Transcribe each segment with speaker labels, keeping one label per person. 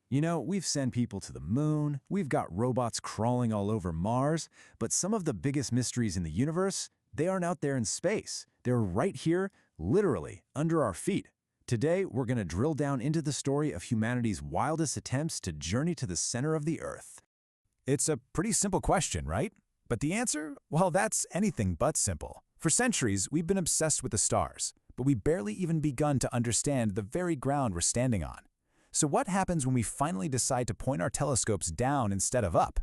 Speaker 1: You know, we've sent people to the moon, we've got robots crawling all over Mars, but some of the biggest mysteries in the universe, they aren't out there in space. They're right here, literally, under our feet. Today, we're going to drill down into the story of humanity's wildest attempts to journey to the center of the Earth. It's a pretty simple question, right? But the answer? Well, that's anything but simple. For centuries, we've been obsessed with the stars, but we barely even begun to understand the very ground we're standing on. So what happens when we finally decide to point our telescopes down instead of up?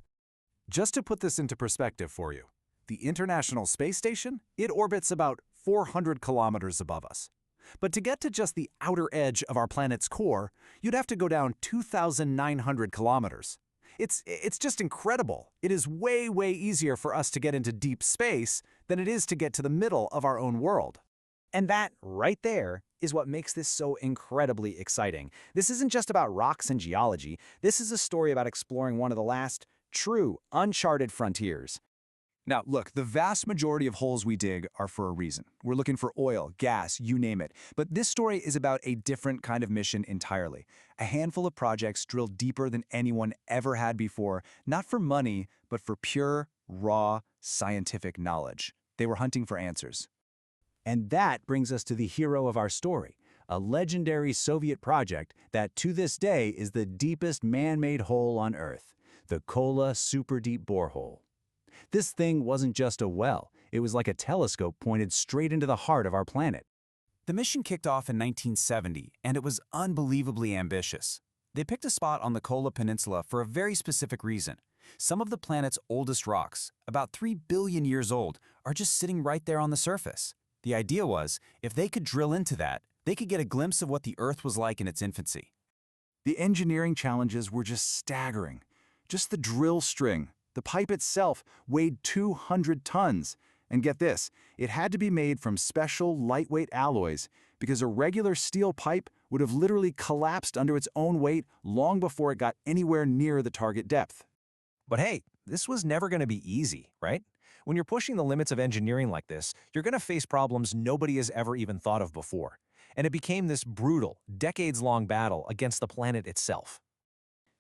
Speaker 1: Just to put this into perspective for you, the International Space Station, it orbits about 400 kilometers above us. But to get to just the outer edge of our planet's core, you'd have to go down 2,900 kilometers. It's just incredible. It is way, way easier for us to get into deep space than it is to get to the middle of our own world.
Speaker 2: And that, right there, is what makes this so incredibly exciting. This isn't just about rocks and geology. This is a story about exploring one of the last, true, uncharted frontiers.
Speaker 1: Now, look, the vast majority of holes we dig are for a reason. We're looking for oil, gas, you name it. But this story is about a different kind of mission entirely. A handful of projects drilled deeper than anyone ever had before, not for money, but for pure, raw, scientific knowledge. They were hunting for answers.
Speaker 2: And that brings us to the hero of our story, a legendary Soviet project that to this day is the deepest man-made hole on Earth, the Kola Superdeep Borehole. This thing wasn't just a well, it was like a telescope pointed straight into the heart of our planet.
Speaker 1: The mission kicked off in 1970, and it was unbelievably ambitious. They picked a spot on the Kola Peninsula for a very specific reason. Some of the planet's oldest rocks, about 3 billion years old, are just sitting right there on the surface. The idea was, if they could drill into that, they could get a glimpse of what the Earth was like in its infancy. The engineering challenges were just staggering. Just the drill string, the pipe itself, weighed 200 tons. And get this, it had to be made from special lightweight alloys because a regular steel pipe would have literally collapsed under its own weight long before it got anywhere near the target depth.
Speaker 3: But hey, this was never going to be easy, right? When you're pushing the limits of engineering like this, you're going to face problems nobody has ever even thought of before. And it became this brutal, decades-long battle against the planet itself.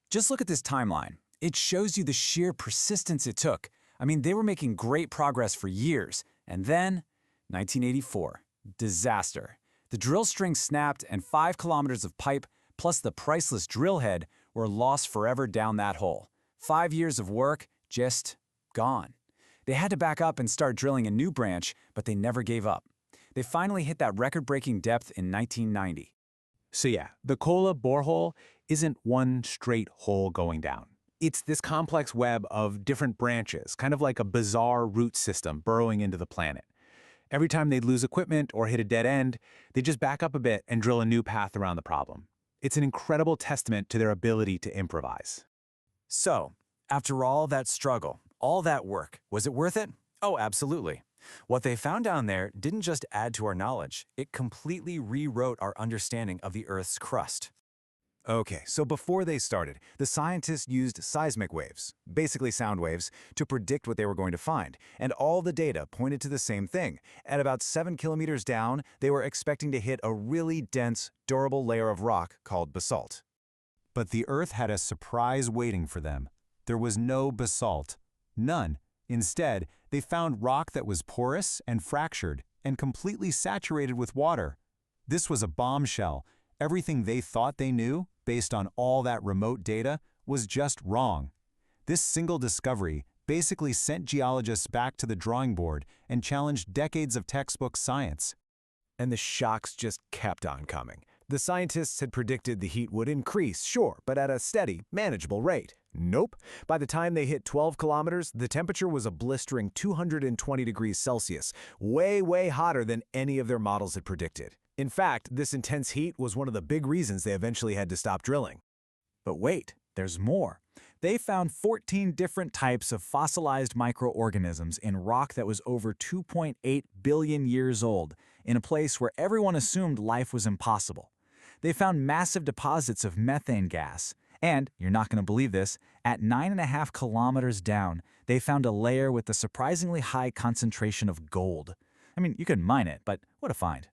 Speaker 1: Just look at this timeline. It shows you the sheer persistence it took. I mean, they were making great progress for years. And then, 1984, disaster. The drill string snapped and 5 kilometers of pipe, plus the priceless drill head, were lost forever down that hole. 5 years of work, just gone. They had to back up and start drilling a new branch, but they never gave up. They finally hit that record-breaking depth in 1990.
Speaker 4: So yeah, the Kola borehole isn't one straight hole going down. It's this complex web of different branches, kind of like a bizarre root system burrowing into the planet. Every time they'd lose equipment or hit a dead end, they'd just back up a bit and drill a new path around the problem. It's an incredible testament to their ability to improvise.
Speaker 3: So, after all that struggle, all that work, was it worth it? Oh, absolutely. What they found down there didn't just add to our knowledge, it completely rewrote our understanding of the Earth's crust.
Speaker 1: Okay, so before they started, the scientists used seismic waves, basically sound waves, to predict what they were going to find, and all the data pointed to the same thing. At about 7 kilometers down, they were expecting to hit a really dense, durable layer of rock called basalt. But the Earth had a surprise waiting for them. There was no basalt. None. Instead, they found rock that was porous and fractured and completely saturated with water. This was a bombshell. Everything they thought they knew, based on all that remote data, was just wrong. This single discovery basically sent geologists back to the drawing board and challenged decades of textbook science.
Speaker 3: And the shocks just kept on coming. The scientists had predicted the heat would increase, sure, but at a steady, manageable rate. Nope. By the time they hit 12 kilometers, the temperature was a blistering 220 degrees Celsius, way, way hotter than any of their models had predicted. In fact, this intense heat was one of the big reasons they eventually had to stop drilling.
Speaker 1: But wait, there's more. They found 14 different types of fossilized microorganisms in rock that was over 2.8 billion years old, in a place where everyone assumed life was impossible. They found massive deposits of methane gas, and, you're not going to believe this, at 9.5 kilometers down, they found a layer with a surprisingly high concentration of gold. I mean, you could mine it, but what a find.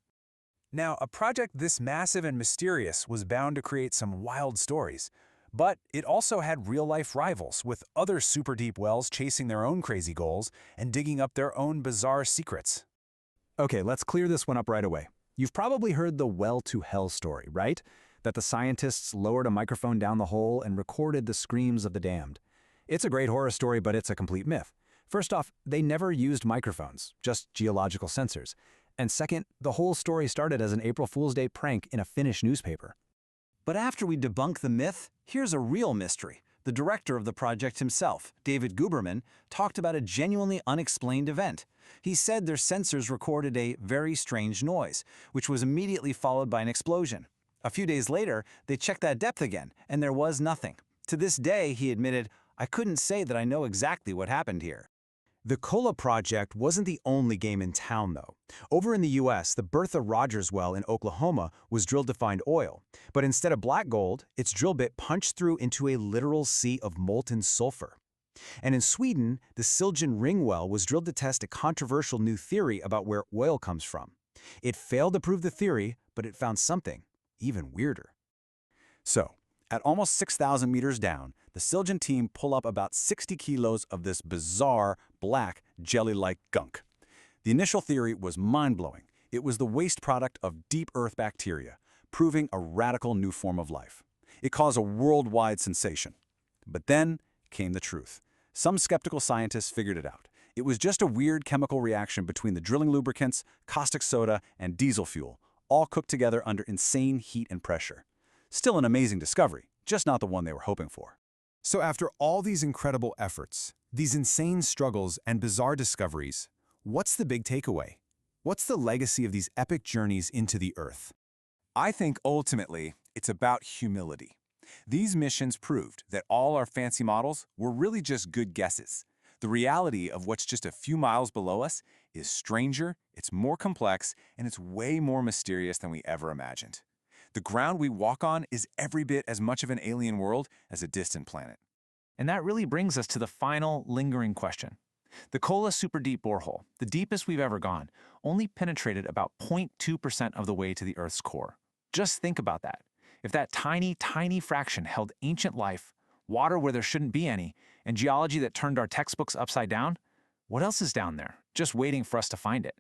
Speaker 3: Now, a project this massive and mysterious was bound to create some wild stories.
Speaker 1: But it also had real-life rivals, with other super deep wells chasing their own crazy goals and digging up their own bizarre secrets.
Speaker 2: Okay, let's clear this one up right away. You've probably heard the well-to-hell story, right? That the scientists lowered a microphone down the hole and recorded the screams of the damned. It's a great horror story, but it's a complete myth. First off, they never used microphones, just geological sensors. And second, the whole story started as an April Fool's Day prank in a Finnish newspaper.
Speaker 5: But after we debunk the myth, here's a real mystery. The director of the project himself, David Guberman, talked about a genuinely unexplained event. He said their sensors recorded a very strange noise, which was immediately followed by an explosion. A few days later, they checked that depth again, and there was nothing. To this day, he admitted, "I couldn't say that I know exactly what happened here."
Speaker 1: The Kola project wasn't the only game in town, though. Over in the US, the Bertha Rogers well in Oklahoma was drilled to find oil. But instead of black gold, its drill bit punched through into a literal sea of molten sulfur. And in Sweden, the Siljan Ring well was drilled to test a controversial new theory about where oil comes from. It failed to prove the theory, but it found something even weirder. So, at almost 6,000 meters down, the Siljan team pull up about 60 kilos of this bizarre, black, jelly-like gunk. The initial theory was mind-blowing. It was the waste product of deep earth bacteria, proving a radical new form of life. It caused a worldwide sensation. But then came the truth. Some skeptical scientists figured it out. It was just a weird chemical reaction between the drilling lubricants, caustic soda, and diesel fuel, all cooked together under insane heat and pressure. Still an amazing discovery, just not the one they were hoping for. So after all these incredible efforts, these insane struggles and bizarre discoveries, what's the big takeaway? What's the legacy of these epic journeys into the Earth? I think ultimately it's about humility. These missions proved that all our fancy models were really just good guesses. The reality of what's just a few miles below us is stranger, it's more complex, and it's way more mysterious than we ever imagined. The ground we walk on is every bit as much of an alien world as a distant planet.
Speaker 4: And that really brings us to the final, lingering question. The Kola Superdeep Borehole, the deepest we've ever gone, only penetrated about 0.2% of the way to the Earth's core. Just think about that. If that tiny, tiny fraction held ancient life, water where there shouldn't be any, and geology that turned our textbooks upside down, what else is down there, just waiting for us to find it?